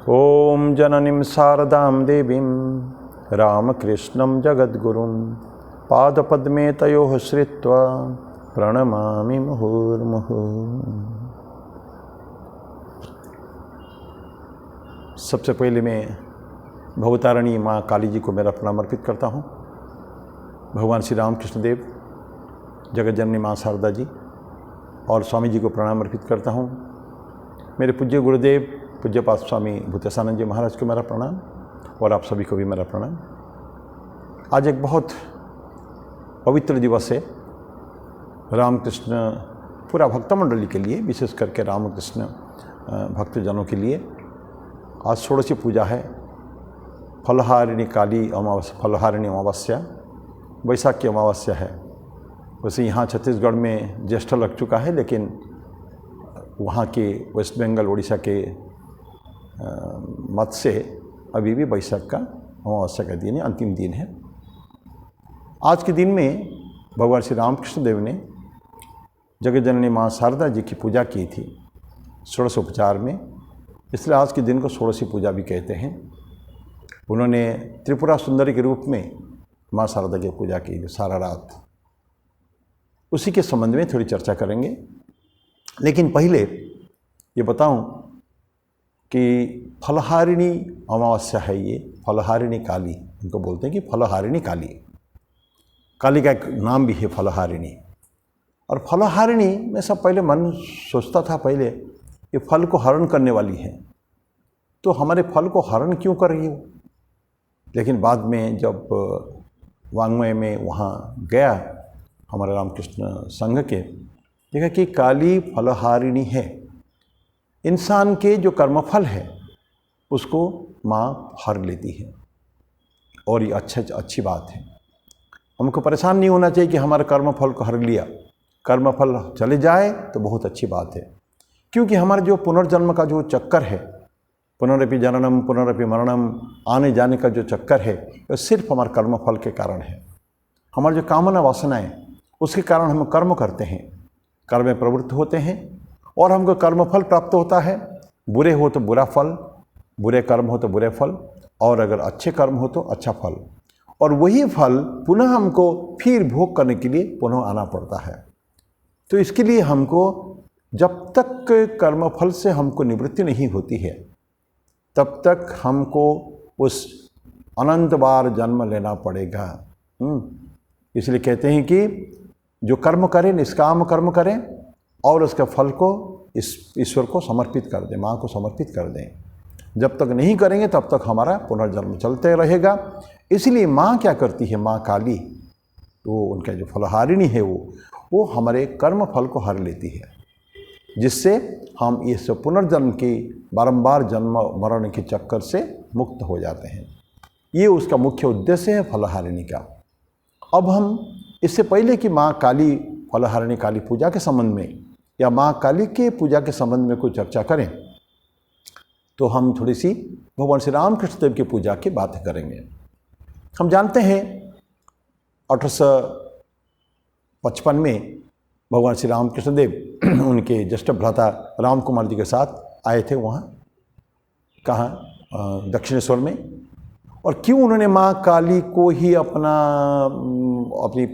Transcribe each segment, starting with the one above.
ओम जननीं शारदां देवीं रामकृष्णं जगद्गुरुं पादपद्मे तयोः श्रित्वा प्रणमामि मुहुर्मुहुः। सबसे पहले मैं भवतारिणी माँ काली जी को मेरा प्रणाम अर्पित करता हूँ। भगवान श्री राम कृष्ण देव, जगत जननी माँ शारदा जी और स्वामी जी को प्रणाम अर्पित करता हूँ। मेरे पूज्य गुरुदेव पूज्यपाद स्वामी भूतेशानंद जी महाराज को मेरा प्रणाम और आप सभी को भी मेरा प्रणाम। आज एक बहुत पवित्र दिवस है रामकृष्ण पूरा भक्त मंडली के लिए, विशेष करके रामकृष्ण भक्तजनों के लिए। आज षोडशी पूजा है, फलहारिणी काली अमावस्या, फलहारिणी अमावस्या, वैशाख की अमावस्या है। वैसे यहाँ छत्तीसगढ़ में ज्येष्ठ लग चुका है, लेकिन वहाँ के वेस्ट बंगाल उड़ीसा के मत से अभी भी वैशाख का अमावस्या का दिन है, अंतिम दिन है। आज के दिन में भगवान श्री रामकृष्ण देव ने जगत जननी माँ शारदा जी की पूजा की थी षोडशोपचार में, इसलिए आज के दिन को षोडशी पूजा भी कहते हैं। उन्होंने त्रिपुरा सुंदरी के रूप में माँ शारदा की पूजा की सारा रात। उसी के संबंध में थोड़ी चर्चा करेंगे, लेकिन पहले ये बताऊं कि फलहारिणी अमावस्या है। ये फलहारिणी काली उनको बोलते हैं कि फलहारिणी काली, काली का एक नाम भी है फलहारिणी। और फलहारिणी में सब पहले मन सोचता था पहले ये फल को हरण करने वाली है, तो हमारे फल को हरण क्यों कर रही हो। लेकिन बाद में जब वाङ्मय में वहाँ गया हमारे रामकृष्ण संघ के, देखा कि काली फलहारिणी है। इंसान के जो कर्मफल है उसको माँ हर लेती है, और ये अच्छी बात है। हमको परेशान नहीं होना चाहिए कि हमारे कर्मफल को हर लिया। कर्मफल चले जाए तो बहुत अच्छी बात है, क्योंकि हमारे जो पुनर्जन्म का जो चक्कर है, पुनरपि जननम पुनरपि मरणम, आने जाने का जो चक्कर है, वो सिर्फ हमारे कर्मफल के कारण है। हमारे जो कामना वासनाएं, उसके कारण हम कर्म करते हैं, कर्म में प्रवृत्त होते हैं और हमको कर्मफल प्राप्त होता है। बुरे हो तो बुरा फल, बुरे कर्म हो तो बुरे फल, और अगर अच्छे कर्म हो तो अच्छा फल। और वही फल पुनः हमको फिर भोग करने के लिए पुनः आना पड़ता है। तो इसके लिए हमको जब तक कर्मफल से हमको निवृत्ति नहीं होती है, तब तक हमको उस अनंत बार जन्म लेना पड़ेगा। इसलिए कहते हैं कि जो कर्म करें, निष्काम कर्म करें और उसके फल को इस ईश्वर को समर्पित कर दें, माँ को समर्पित कर दें। जब तक नहीं करेंगे तब तक हमारा पुनर्जन्म चलते रहेगा। इसलिए माँ क्या करती है, माँ काली, तो उनका जो फलहारिणी है वो हमारे कर्म फल को हर लेती है, जिससे हम इस पुनर्जन्म की बारंबार जन्म मरण के चक्कर से मुक्त हो जाते हैं। ये उसका मुख्य उद्देश्य है फलहारिणी का। अब हम इससे पहले कि माँ काली फलहारिणी काली पूजा के संबंध में या माँ काली के पूजा के संबंध में कोई चर्चा करें, तो हम थोड़ी सी भगवान श्री रामकृष्ण देव की पूजा की बात करेंगे। हम जानते हैं 1855 में भगवान श्री रामकृष्ण देव उनके ज्येष्ठ भ्राता राम कुमार जी के साथ आए थे वहाँ, कहाँ, दक्षिणेश्वर में। और क्यों उन्होंने माँ काली को ही अपनी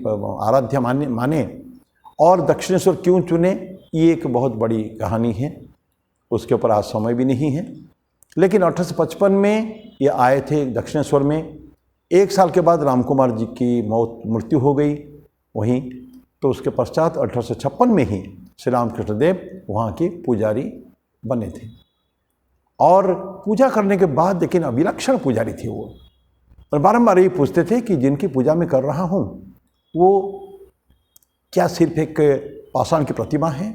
आराध्या माने और दक्षिणेश्वर क्यों चुने, ये एक बहुत बड़ी कहानी है, उसके ऊपर आज समय भी नहीं है। लेकिन 1855 में ये आए थे दक्षिणेश्वर में। एक साल के बाद राम कुमार जी की मृत्यु हो गई वहीं, तो उसके पश्चात 1856 में ही श्री रामकृष्ण देव वहाँ के पुजारी बने थे। और पूजा करने के बाद लेकिन अविलक्षण पुजारी थे वो, और बारंबार ये पूछते थे कि जिनकी पूजा मैं कर रहा हूँ वो क्या सिर्फ एक पाषाण की प्रतिमा है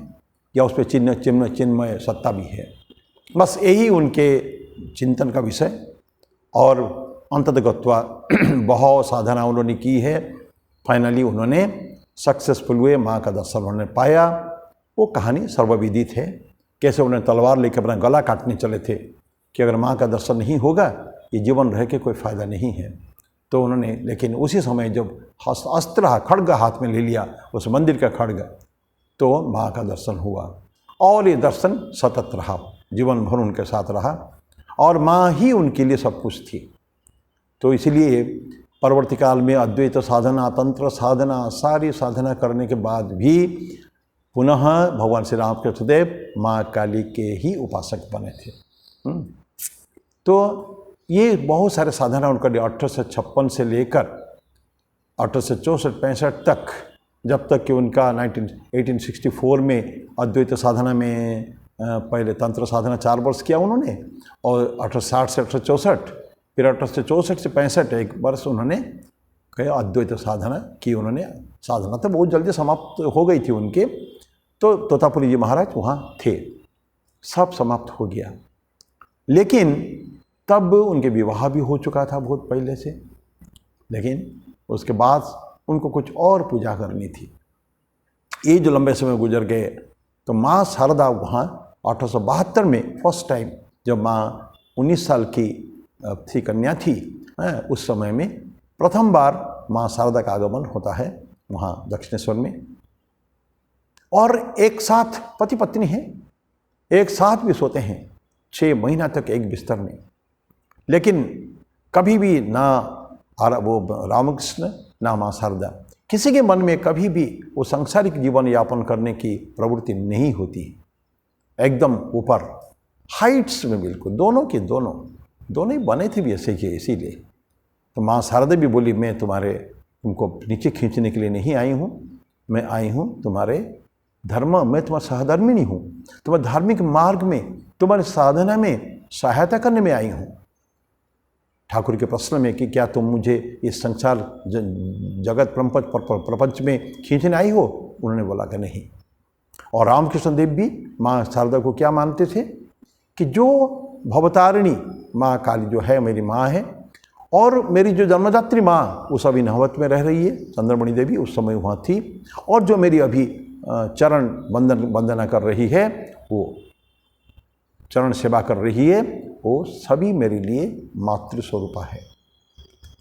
या उस पर चिन्मय सत्ता भी है। बस यही उनके चिंतन का विषय। और अंततगत्वा बहुत साधना उन्होंने की है। फाइनली उन्होंने सक्सेसफुल हुए, माँ का दर्शन उन्होंने पाया। वो कहानी सर्वविदित है, कैसे उन्होंने तलवार लेकर अपना गला काटने चले थे कि अगर माँ का दर्शन नहीं होगा ये जीवन रह के कोई फ़ायदा नहीं है। तो उन्होंने, लेकिन उसी समय जब अस्त्र खड्ग हाथ में ले लिया, उस मंदिर का खड्ग, तो माँ का दर्शन हुआ। और ये दर्शन सतत रहा, जीवन भर उनके साथ रहा। और माँ ही उनके लिए सब कुछ थी। तो इसलिए परवर्ती काल में अद्वैत साधना, तंत्र साधना, सारी साधना करने के बाद भी पुनः भगवान श्री रामकृष्ण देव माँ काली के ही उपासक बने थे। तो ये बहुत सारे साधना उनका 1856 से लेकर 1864-65 तक, जब तक कि उनका 1864 में अद्वैत साधना में पहले तंत्र साधना 4 वर्ष किया उन्होंने, और 1860 से 1864, फिर 1864 से 65 एक वर्ष उन्होंने अद्वैत साधना की। उन्होंने साधना तो बहुत जल्दी समाप्त हो गई थी उनके, तो तोतापुरी जी महाराज वहाँ थे, सब समाप्त हो गया। लेकिन तब उनके विवाह भी हो चुका था बहुत पहले से, लेकिन उसके बाद उनको कुछ और पूजा करनी थी। ये जो लंबे समय गुजर गए, तो माँ शारदा वहाँ 1872 में फर्स्ट टाइम, जब माँ 19 साल की थी, कन्या थी, उस समय में प्रथम बार माँ शारदा का आगमन होता है वहाँ दक्षिणेश्वर में। और एक साथ पति पत्नी हैं, एक साथ भी सोते हैं 6 महीना तक एक बिस्तर में। लेकिन कभी भी ना वो रामकृष्ण ना माँ शारदा, किसी के मन में कभी भी वो सांसारिक जीवन यापन करने की प्रवृत्ति नहीं होती। एकदम ऊपर हाइट्स में बिल्कुल, दोनों के दोनों ही बने थे भी ऐसे ही। इसीलिए तो माँ शारदा भी बोली, मैं तुमको नीचे खींचने के लिए नहीं आई हूँ, मैं आई हूँ तुम्हारे धर्म, मैं तुम्हारा सहधर्मिणी हूँ, तुम्हारे धार्मिक मार्ग में, तुम्हारे साधना में सहायता करने में आई हूँ। ठाकुर के प्रश्न में कि क्या तुम मुझे इस संसार जगत प्रपंच में खींचने आई हो, उन्होंने बोला कि नहीं। और रामकृष्ण देव भी माँ शारदा को क्या मानते थे कि जो भवतारिणी माँ काली जो है मेरी माँ है, और मेरी जो जन्मदात्री माँ उस अभी नहवत में रह रही है, चंद्रमणि देवी उस समय वहाँ थी, और जो मेरी अभी चरण वंदना कर रही है, वो चरण सेवा कर रही है, वो सभी मेरे लिए मातृ स्वरूपा है।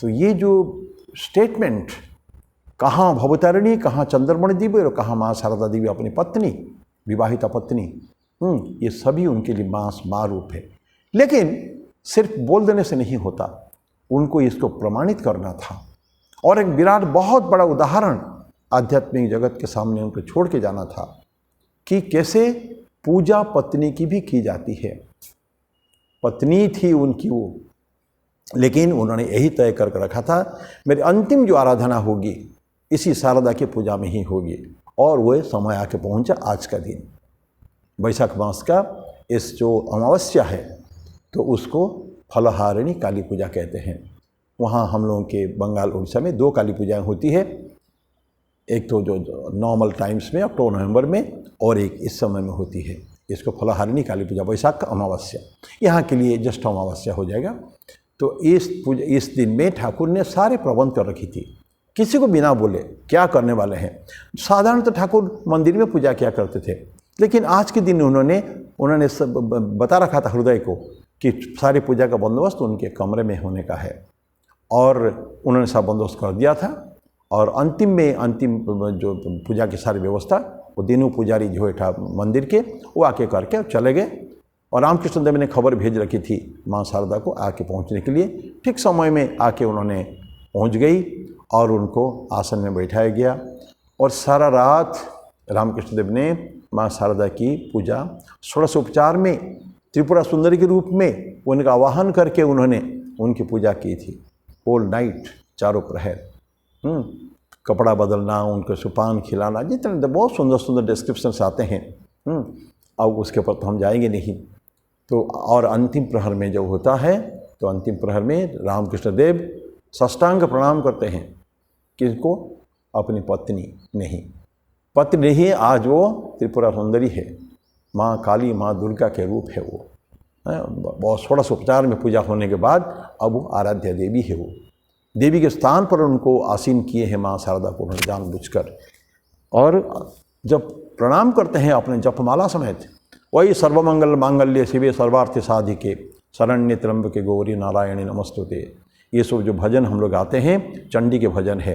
तो ये जो स्टेटमेंट, कहाँ भवतारिणी, कहाँ चंद्रमणि देवी और कहाँ माँ शारदा देवी अपनी पत्नी, विवाहिता पत्नी, ये सभी उनके लिए माँ रूप है। लेकिन सिर्फ बोल देने से नहीं होता, उनको इसको प्रमाणित करना था, और एक विराट बहुत बड़ा उदाहरण आध्यात्मिक जगत के सामने उनको छोड़ के जाना था कि कैसे पूजा पत्नी की भी की जाती है। पत्नी थी उनकी वो, लेकिन उन्होंने यही तय करके रखा था, मेरी अंतिम जो आराधना होगी इसी शारदा की पूजा में ही होगी। और वह समय आके पहुंचा आज का दिन, वैशाख मास का इस जो अमावस्या है, तो उसको फलहारिणी काली पूजा कहते हैं। वहाँ हम लोगों के बंगाल उड़ीसा में 2 काली पूजाएँ होती है, एक तो जो नॉर्मल टाइम्स में अक्टूबर नवंबर में, और एक इस समय में होती है। इसको फलहारिणी काली पूजा, वैशाख का अमावस्या, यहाँ के लिए जस्ट अमावस्या हो जाएगा। तो इस दिन में ठाकुर ने सारे प्रबंध कर रखी थी, किसी को बिना बोले क्या करने वाले हैं। साधारण तो ठाकुर मंदिर में पूजा किया करते थे, लेकिन आज के दिन उन्होंने सब बता रखा था हृदय को कि सारी पूजा का बंदोबस्त उनके कमरे में होने का है, और उन्होंने सब बंदोबस्त कर दिया था। और अंतिम जो पूजा की सारी व्यवस्था वो तीनों पुजारी जो था मंदिर के, वो आके करके चले गए। और रामकृष्ण देव ने खबर भेज रखी थी माँ शारदा को आके पहुंचने के लिए। ठीक समय में आके उन्होंने पहुंच गई और उनको आसन में बैठाया गया, और सारा रात रामकृष्ण देव ने माँ शारदा की पूजा षोडशोपचार में त्रिपुरा सुंदरी के रूप में उनका आवाहन करके उन्होंने उनकी पूजा की थी। होल नाइट, चारों प्रहर, कपड़ा बदलना, उनको सुपान खिलाना, जितने बहुत सुंदर सुंदर डिस्क्रिप्शंस आते हैं। अब उसके ऊपर तो हम जाएंगे नहीं। तो और अंतिम प्रहर में जो होता है, तो अंतिम प्रहर में रामकृष्ण देव साष्टांग प्रणाम करते हैं। किसको? अपनी पत्नी नहीं, पत्नी नहीं, आज वो त्रिपुरा सुंदरी है, माँ काली, माँ दुर्गा के रूप है वो। बहुत षोडशोपचार में पूजा होने के बाद अब वो आराध्या देवी है। वो देवी के स्थान पर उनको आसीन किए हैं माँ शारदा को उन्होंने जानबूझकर। और जब प्रणाम करते हैं अपने जपमाला समेत, वही सर्वमंगल मांगल्य शिवे सर्वार्थ साधिके शरण्य त्र्यंबके गौरी नारायणी नमस्तुते, ये सब जो भजन हम लोग गाते हैं, चंडी के भजन है,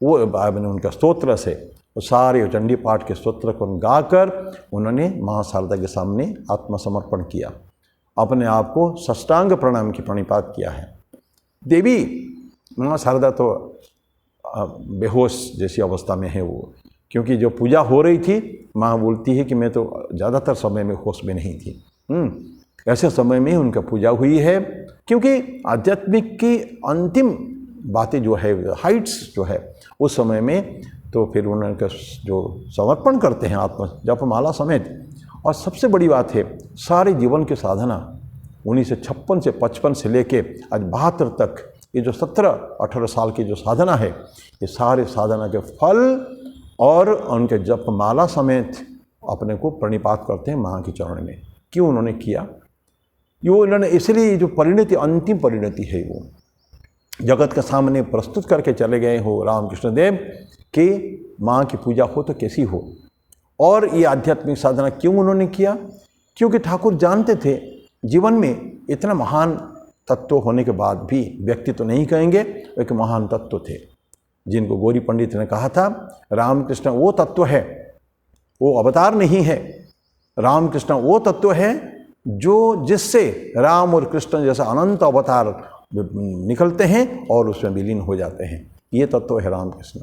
वो मैंने उनका स्तोत्र से वो सारे चंडी पाठ के स्तोत्र को गाकर उन्होंने माँ शारदा के सामने आत्मसमर्पण किया। अपने आप को साष्टांग प्रणाम की प्रणिपात किया है। देवी माँ शारदा तो बेहोश जैसी अवस्था में है वो, क्योंकि जो पूजा हो रही थी माँ बोलती है कि मैं तो ज़्यादातर समय में होश में नहीं थी। ऐसे समय में उनका पूजा हुई है, क्योंकि आध्यात्मिक की अंतिम बातें जो है, हाइट्स जो है, उस समय में तो फिर उनका जो समर्पण करते हैं आत्म जपमाला समेत। और सबसे बड़ी बात है, सारे जीवन की साधना 1956 से 55 से लेके आज 72 तक, ये जो 17-18 साल की जो साधना है, ये सारे साधना के फल और उनके जपमाला समेत अपने को प्रणिपात करते हैं माँ के चरण में। क्यों उन्होंने किया? ये उन्होंने इसलिए जो परिणति, अंतिम परिणति है, वो जगत के सामने प्रस्तुत करके चले गए हो रामकृष्ण देव कि माँ की पूजा हो तो कैसी हो। और ये आध्यात्मिक साधना क्यों उन्होंने किया? क्योंकि ठाकुर जानते थे जीवन में इतना महान तत्व होने के बाद भी, व्यक्ति तो नहीं कहेंगे, एक महान तत्व थे जिनको गौरी पंडित ने कहा था रामकृष्ण वो तत्व है, वो अवतार नहीं है। रामकृष्ण वो तत्व है जो जिससे राम और कृष्ण जैसा अनंत अवतार निकलते हैं और उसमें विलीन हो जाते हैं। ये तत्व है रामकृष्ण।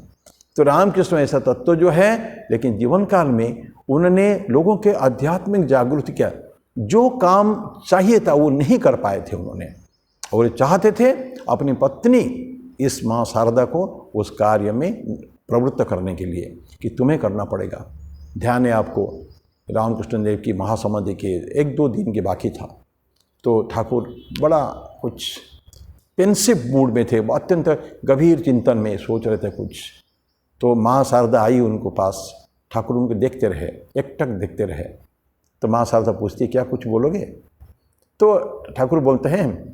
तो रामकृष्ण ऐसा तत्व जो है, लेकिन जीवन काल में उन्होंने लोगों के आध्यात्मिक जागृति का जो काम चाहिए था वो नहीं कर पाए थे उन्होंने, और चाहते थे अपनी पत्नी इस माँ शारदा को उस कार्य में प्रवृत्त करने के लिए कि तुम्हें करना पड़ेगा। ध्यान है आपको, रामकृष्ण देव की महासमाधि के 1-2 दिन के बाकी था, तो ठाकुर बड़ा कुछ पेंसिव मूड में थे, अत्यंत गंभीर चिंतन में सोच रहे थे कुछ। तो माँ शारदा आई उनको पास, ठाकुर उनको देखते रहे, एकटक देखते रहे। तो माँ शारदा पूछती क्या कुछ बोलोगे? तो ठाकुर बोलते हैं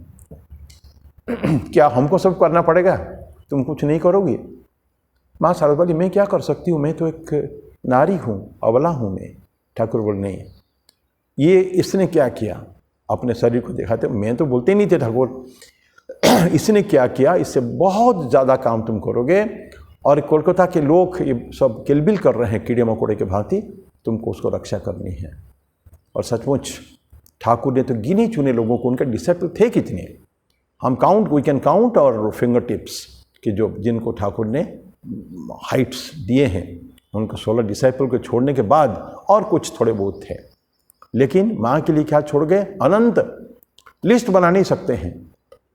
क्या हमको सब करना पड़ेगा, तुम कुछ नहीं करोगी? माँ शारदा बोली मैं क्या कर सकती हूँ, मैं तो एक नारी हूँ, अबला हूँ मैं। ठाकुर बोले नहीं, ये इसने क्या किया, अपने शरीर को दिखाते। मैं तो बोलते नहीं थे ठाकुर, इसने क्या किया, इससे बहुत ज़्यादा काम तुम करोगे, और कोलकाता के लोग ये सब किलबिल कर रहे हैं कीड़े मकोड़े के भांति, तुमको उसको रक्षा करनी है। और सचमुच ठाकुर ने तो गिने चुने लोगों को, उनके डिसिपल थे कितने, हम वी कैन काउंट और फिंगर टिप्स कि जो जिनको ठाकुर ने हाइट्स दिए हैं। उनको 16 डिसिपल को छोड़ने के बाद और कुछ थोड़े बहुत थे, लेकिन माँ के लिए क्या छोड़ गए? अनंत लिस्ट बना नहीं सकते हैं।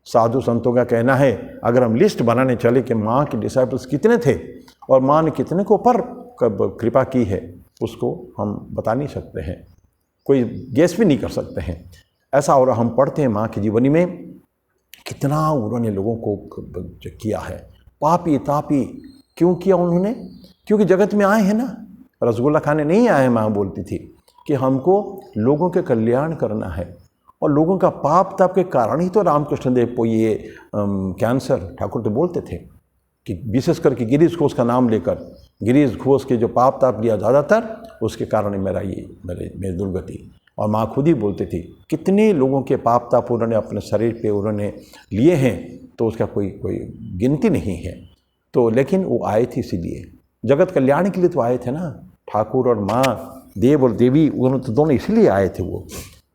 साधु संतों का कहना है अगर हम लिस्ट बनाने चले कि माँ के डिसाइपल्स कितने थे और माँ ने कितने को पर कृपा की है, उसको हम बता नहीं सकते हैं, कोई गेस भी नहीं कर सकते हैं ऐसा। और हम पढ़ते हैं माँ की जीवनी में कितना उन्होंने लोगों को किया है। पापी तापी क्यों किया उन्होंने? क्योंकि जगत में आए हैं ना, रसगुल्ला खाने नहीं आए। माँ बोलती थी कि हमको लोगों के कल्याण करना है, और लोगों का पाप ताप के कारण ही तो रामकृष्ण देव को ये कैंसर, ठाकुर तो बोलते थे कि विशेष करके गिरीश घोष का नाम लेकर, गिरीश घोष के जो पाप ताप लिया ज़्यादातर, उसके कारण मेरा ये मेरी दुर्गति। और माँ खुद ही बोलती थी कितने लोगों के पाप ताप उन्होंने अपने शरीर पे उन्होंने लिए हैं, तो उसका कोई गिनती नहीं है। तो लेकिन वो आए थे इसीलिए, जगत कल्याण के लिए तो आए थे ना। ठाकुर और माँ, देव और देवी, उन्होंने तो दोनों इसीलिए आए थे वो।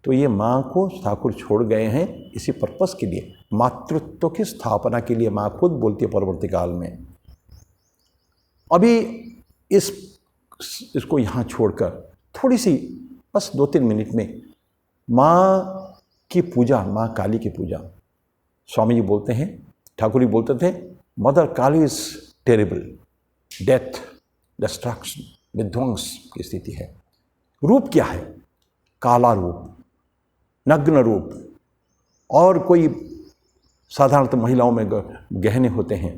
तो ये माँ को ठाकुर छोड़ गए हैं इसी पर्पस के लिए, मातृत्व की स्थापना के लिए। माँ खुद बोलती है परवर्ती काल में। अभी इसको यहाँ छोड़कर थोड़ी सी बस 2-3 मिनट में माँ की पूजा, माँ काली की पूजा। स्वामी जी बोलते हैं, ठाकुर जी बोलते थे, mother Kali is terrible, death, destruction, विध्वंस की स्थिति है। रूप क्या है? काला रूप, नग्न रूप। और कोई साधारणतः महिलाओं में गहने होते हैं।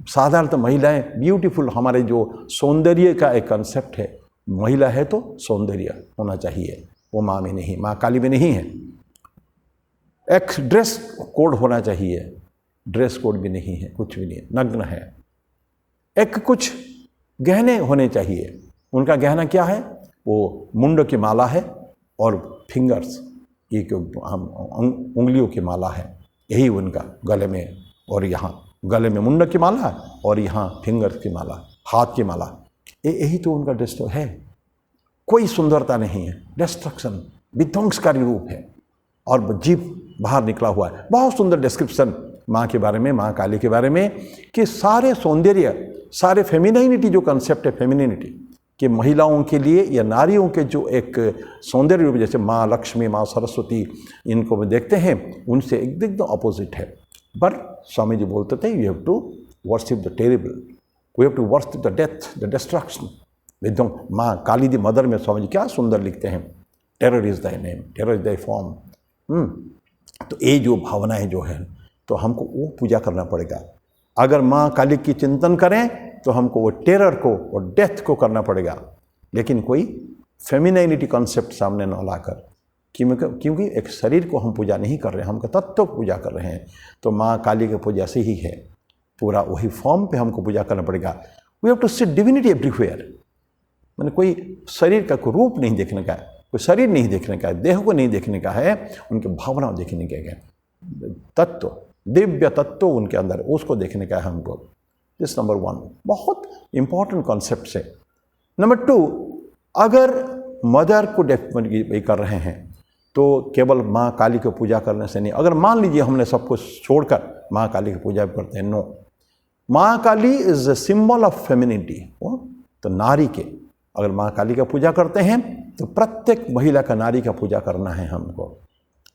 साधारणतः महिलाएं ब्यूटीफुल, हमारे जो सौंदर्य का एक कंसेप्ट है, महिला है तो सौंदर्य होना चाहिए, वो माँ में नहीं, माँ काली में नहीं है। एक ड्रेस कोड होना चाहिए, ड्रेस कोड भी नहीं है, कुछ भी नहीं, नग्न है। एक कुछ गहने होने चाहिए। उनका गहना क्या है? वो मुंड की माला है और फिंगर्स, ये हम उंगलियों की माला है, यही उनका गले में, और यहाँ गले में मुंड की माला और यहाँ फिंगर की माला, हाथ की माला, यही तो उनका ड्रेस तो है। कोई सुंदरता नहीं है, डिस्ट्रक्शन, विध्वंसकारी रूप है। और जीभ बाहर निकला हुआ है। बहुत सुंदर डिस्क्रिप्शन माँ के बारे में, माँ काली के बारे में, कि सारे सौंदर्य, सारे फेमिनिटी, जो कंसेप्ट है फेमिनिटी कि महिलाओं के लिए या नारियों के जो एक सौंदर्य रूप, जैसे माँ लक्ष्मी, माँ सरस्वती, इनको भी देखते हैं, उनसे एकदम अपोजिट है। पर स्वामी जी बोलते थे, you have to worship the terrible, we have to worship the death, the destruction. एकदम माँ काली दी मदर में स्वामी जी क्या सुंदर लिखते हैं, terror is thy name, terror is thy form. तो ये जो भावनाएं जो है, तो हमको वो पूजा करना पड़ेगा। अगर माँ काली की चिंतन करें तो हमको वो टेरर को और डेथ को करना पड़ेगा, लेकिन कोई फेमिनिटी कॉन्सेप्ट सामने न लाकर, क्योंकि एक शरीर को हम पूजा नहीं कर रहे हैं, हम तत्व को पूजा कर रहे हैं। तो माँ काली की पूजा से ही है, पूरा वही फॉर्म पे हमको पूजा करना पड़ेगा। We have to see divinity everywhere, मैंने कोई शरीर का कोई रूप नहीं देखने का है, कोई शरीर नहीं देखने का है, देह को नहीं देखने का है, उनके भावनाओं देखने के है, तत्व, दिव्य तत्व उनके अंदर, उसको देखने का है हमको। दिस नंबर 1 बहुत इंपॉर्टेंट कॉन्सेप्ट है। नंबर 2, अगर मदर को डेफिनेटली कर रहे हैं तो केवल माँ काली को पूजा करने से नहीं। अगर मान लीजिए हमने सब कुछ छोड़कर माँ काली की पूजा करते हैं, नो, माँ Kali is a symbol of femininity. तो नारी के अगर माँ काली का पूजा करते हैं तो प्रत्येक महिला का, नारी का पूजा करना है हमको,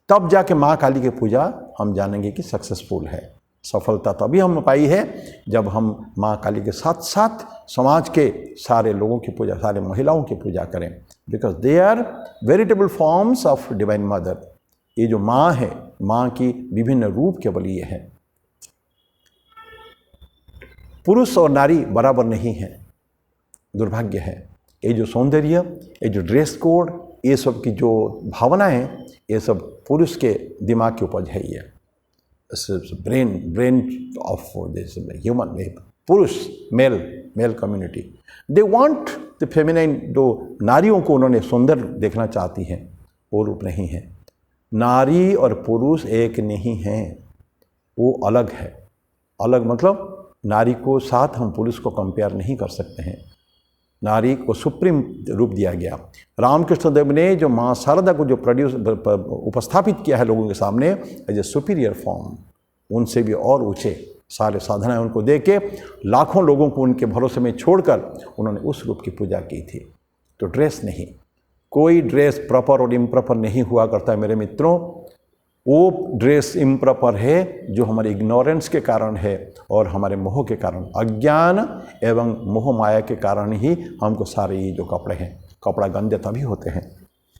तब जाके माँ काली की पूजा हम जानेंगे कि सक्सेसफुल है। सफलता तभी हम पाई है जब हम माँ काली के साथ साथ समाज के सारे लोगों की पूजा, सारे महिलाओं की पूजा करें, because they are veritable forms of divine mother. ये जो माँ है, माँ की विभिन्न रूप केवल ये है। पुरुष और नारी बराबर नहीं है, दुर्भाग्य है। ये जो सौंदर्य, ये जो ड्रेस कोड, ये सब की जो भावनाएं, ये सब पुरुष के दिमाग की उपज है। ये ब्रेन ऑफ दिस ह्यूमन, पुरुष, male community, they want the feminine. जो नारियों को उन्होंने सुंदर देखना चाहती हैं, वो रूप नहीं है। नारी और पुरुष एक नहीं हैं, वो अलग है। अलग मतलब नारी को साथ हम पुरुष को कंपेयर नहीं कर सकते हैं। नारी को सुप्रीम रूप दिया गया। रामकृष्ण देव ने जो माँ शारदा को जो उपस्थापित किया है लोगों के सामने एज ए सुपीरियर फॉर्म, उनसे भी और ऊंचे सारे साधनाएं उनको दे के लाखों लोगों को उनके भरोसे में छोड़कर उन्होंने उस रूप की पूजा की थी। तो ड्रेस नहीं, कोई ड्रेस प्रॉपर और इम्प्रॉपर नहीं हुआ करता है मेरे मित्रों। वो ड्रेस इम्प्रॉपर है जो हमारे इग्नोरेंस के कारण है और हमारे मोह के कारण, अज्ञान एवं मोह माया के कारण ही हमको सारे ये जो कपड़े हैं, कपड़ा गंदे तभी होते हैं,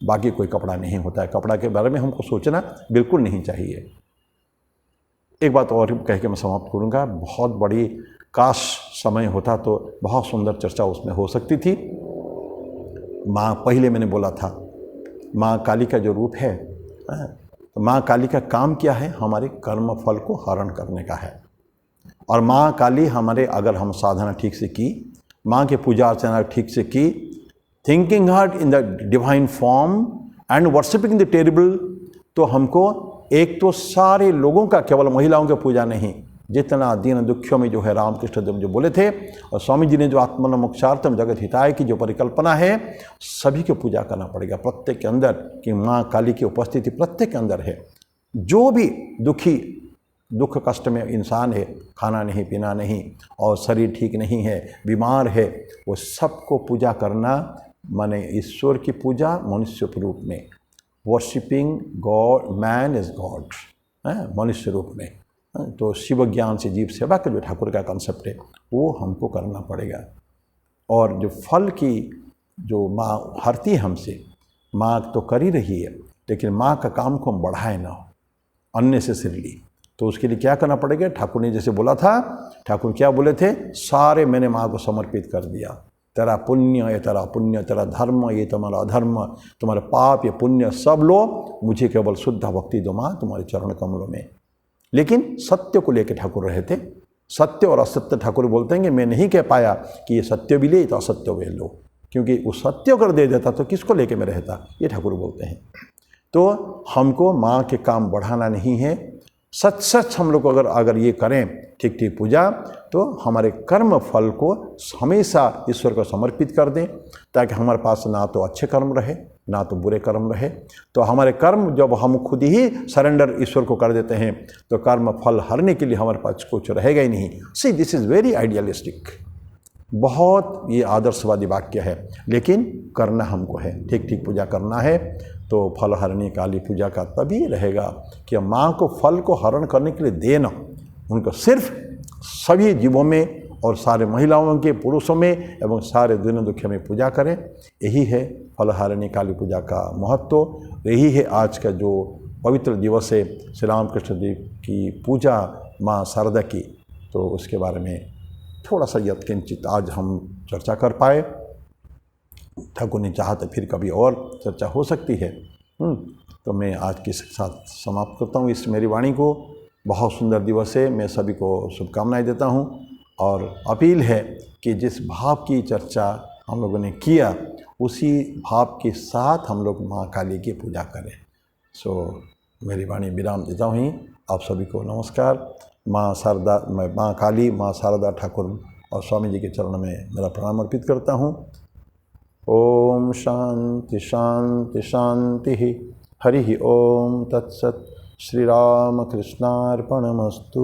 बाकी कोई कपड़ा नहीं होता है। कपड़ा के बारे में हमको सोचना बिल्कुल नहीं चाहिए। एक बात और कह के मैं समाप्त करूँगा, बहुत बड़ी, काश समय होता तो बहुत सुंदर चर्चा उसमें हो सकती थी। माँ, पहले मैंने बोला था माँ काली का जो रूप है, तो माँ काली का काम क्या है? हमारे कर्म फल को हरण करने का है। और माँ काली हमारे, अगर हम साधना ठीक से की, माँ के पूजा अर्चना ठीक से की, thinking heart in the divine form and worshipping the terrible, तो हमको एक तो सारे लोगों का, केवल महिलाओं का पूजा नहीं, जितना दीन दुखियों में जो है रामकृष्ण देव जो बोले थे, और स्वामी जी ने जो आत्मन मोक्षार्थम जगत हिताय की जो परिकल्पना है, सभी को पूजा करना पड़ेगा प्रत्येक के अंदर, कि माँ काली की उपस्थिति प्रत्येक के अंदर है। जो भी दुख कष्ट में इंसान है, खाना नहीं, पीना नहीं, और शरीर ठीक नहीं है, बीमार है, वो सबको पूजा करना माने ईश्वर की पूजा मनुष्य के रूप में, worshipping God, man is God, मनुष्य रूप में। तो शिव ज्ञान से जीव सेवा का जो ठाकुर का कंसेप्ट है, वो हमको करना पड़ेगा। और जो फल की जो माँ हरती है हमसे, माँ तो कर ही रही है, लेकिन माँ का काम को हम बढ़ाए ना अननेसेसरीली, तो उसके लिए क्या करना पड़ेगा? ठाकुर ने जैसे बोला था, ठाकुर क्या बोले थे? सारे मैंने माँ को समर्पित कर दिया। तेरा पुण्य ये तेरा पुण्य, तेरा धर्म ये तुम्हारा अधर्म, तुम्हारे पाप ये पुण्य सब लो, मुझे केवल शुद्ध भक्ति दो माँ तुम्हारे चरण कमलों में। लेकिन सत्य को लेकर ठाकुर रहे थे। सत्य और असत्य ठाकुर बोलते हैं कि मैं नहीं कह पाया कि ये सत्य भी ले तो असत्य भी लो, क्योंकि वो सत्य अगर दे देता तो किसको लेके मैं रहता, ये ठाकुर बोलते हैं। तो हमको माँ के काम बढ़ाना नहीं है, सच हम लोग अगर ये करें ठीक ठीक पूजा, तो हमारे कर्म फल को हमेशा ईश्वर को समर्पित कर दें, ताकि हमारे पास ना तो अच्छे कर्म रहे, ना तो बुरे कर्म रहे। तो हमारे कर्म जब हम खुद ही सरेंडर ईश्वर को कर देते हैं तो कर्म फल हरने के लिए हमारे पास कुछ रहेगा ही नहीं। See this is very idealistic, बहुत ये आदर्शवादी वाक्य है, लेकिन करना हमको है। ठीक ठीक पूजा करना है तो फल हरने काली पूजा का तभी रहेगा कि माँ को फल को हरण करने के लिए देना, उनको सिर्फ सभी जीवों में और सारे महिलाओं के, पुरुषों में एवं सारे दीन दुखियों में पूजा करें। यही है फल हरणी काली पूजा का महत्व। यही है आज का जो पवित्र दिवस है श्री रामकृष्ण देव की पूजा माँ शारदा की। तो उसके बारे में थोड़ा सा यत्किंचित आज हम चर्चा कर पाए। ठाकुर ने चाहा तो फिर कभी और चर्चा हो सकती है। तो मैं आज के साथ समाप्त करता हूँ इस मेरी वाणी को। बहुत सुंदर दिवस है, मैं सभी को शुभकामनाएं देता हूँ और अपील है कि जिस भाव की चर्चा हम लोगों ने किया उसी भाव के साथ हम लोग माँ काली की पूजा करें। सो मेरी वाणी विराम देता हूँ। आप सभी को नमस्कार। माँ शारदा, मैं माँ काली, माँ शारदा ठाकुर और स्वामी जी के चरणों में मेरा प्रणाम अर्पित करता हूँ। ओम शांति शांति शांति। हरि ओम तत्सत। श्री राम कृष्णार्पणमस्तु।